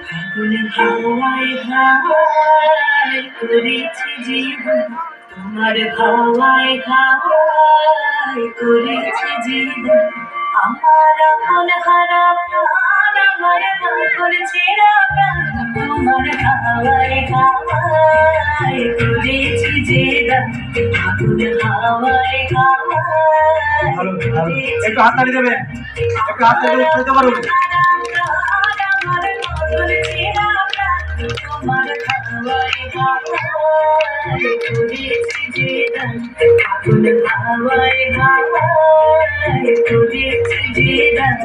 ফাগুন হাওয়ায় হাওয়ায় করেছি জীবন, তোমার হাওয়ায় হাওয়ায় করেছি জীবন। আমার আপন হারা প্রাণ, আমার পাগল ছেঁড়া প্রাণ, তোমার হাওয়ায় হাওয়ায় করেছি জীবন। ফাগুন হাওয়ায় হাওয়ায় করেছি একটু হাত তালি দেবে, একটু হাত তালি দিতে পারো। তোমার হাওয়ায় হাওয়ায় করেছি জীবন, ফাগুন হাওয়ায় হাওয়ায় করেছি জীবন।